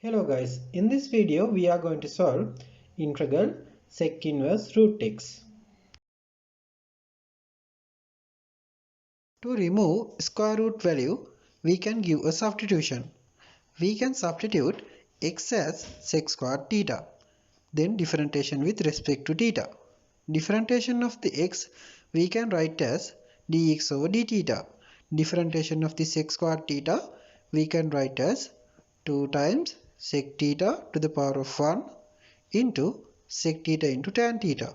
Hello guys, in this video we are going to solve integral sec inverse root x. To remove square root value, we can give a substitution. We can substitute x as sec squared theta, then differentiation with respect to theta. Differentiation of the x we can write as dx over d theta. Differentiation of the sec squared theta we can write as 2 times sec theta to the power of 1 into sec theta into tan theta.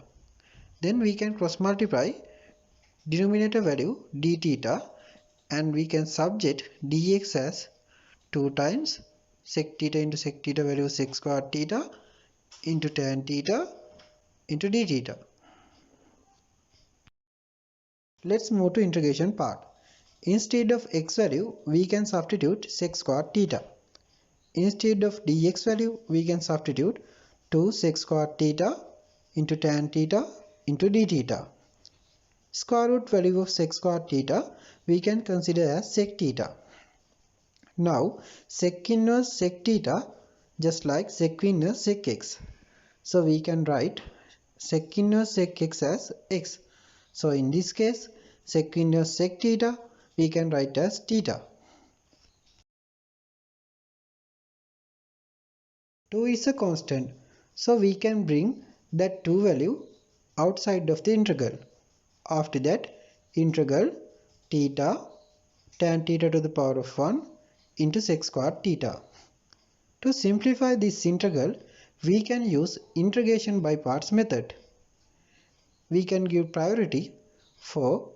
Then we can cross multiply denominator value d theta and we can subject dx as 2 times sec theta into sec theta value sec squared theta into tan theta into d theta. Let's move to integration part. Instead of x value, we can substitute sec squared theta. Instead of dx value, we can substitute 2 sec squared theta into tan theta into d theta. Square root value of sec squared theta we can consider as sec theta. Now sec inverse sec theta just like sec inverse sec x. So we can write sec inverse sec x as x. So in this case sec inverse sec theta we can write as theta. 2 is a constant, so we can bring that 2 value outside of the integral. After that, integral theta tan theta to the power of 1 into sec squared theta. To simplify this integral, we can use integration by parts method. We can give priority for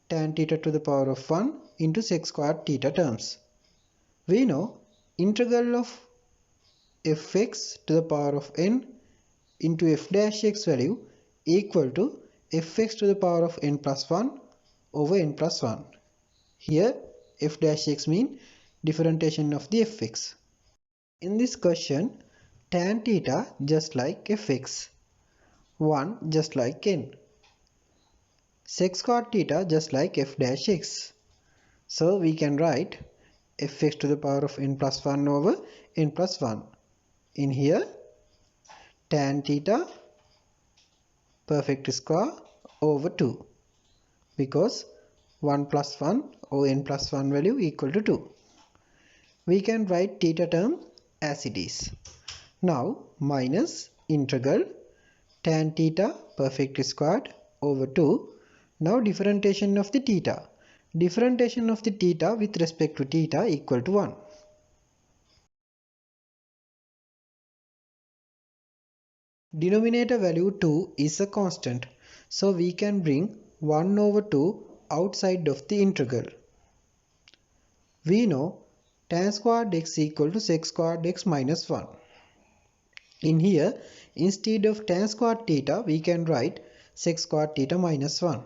tan theta to the power of 1 into sec squared theta terms. We know integral of fx to the power of n into f dash x value equal to fx to the power of n plus 1 over n plus 1. Here f dash x means differentiation of the fx. In this question, tan theta just like fx, 1 just like n, sec squared theta just like f dash x. So we can write fx to the power of n plus 1 over n plus 1. In here, tan theta perfect square over 2 because 1 plus 1 or n plus 1 value equal to 2. We can write theta term as it is. Now minus integral tan theta perfect squared over 2. Now differentiation of the theta. Differentiation of the theta with respect to theta equal to 1. Denominator value 2 is a constant, so we can bring 1 over 2 outside of the integral. We know tan squared x equal to sec squared x minus 1. In here, instead of tan squared theta, we can write sec squared theta minus 1.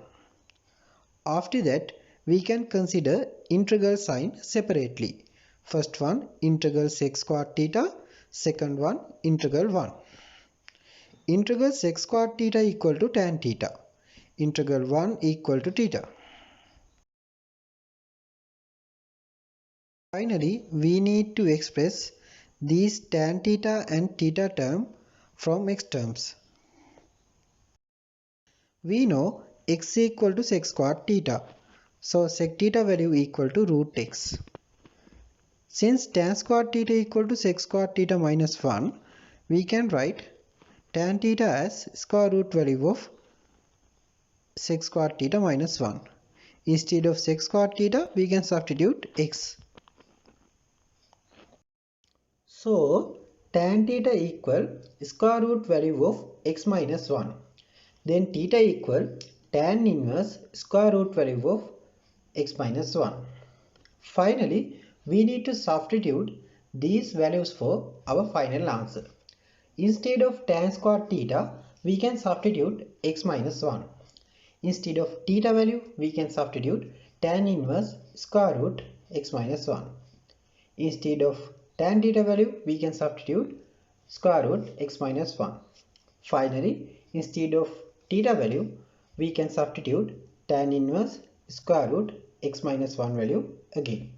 After that, we can consider integral sign separately. First one, integral sec squared theta. Second one, integral 1. Integral sec squared theta equal to tan theta. Integral 1 equal to theta. Finally, we need to express these tan theta and theta term from x terms. We know x equal to sec squared theta. So sec theta value equal to root x. Since tan squared theta equal to sec squared theta minus 1, we can write tan theta as square root value of sec squared theta minus 1. Instead of sec squared theta, we can substitute x. So tan theta equal square root value of x minus 1. Then theta equal tan inverse square root value of x minus 1. Finally, we need to substitute these values for our final answer. Instead of tan squared theta, we can substitute x minus 1. Instead of theta value, we can substitute tan inverse square root x minus 1. Instead of tan theta value, we can substitute square root x minus 1. Finally, instead of theta value, we can substitute tan inverse square root x minus 1 value again.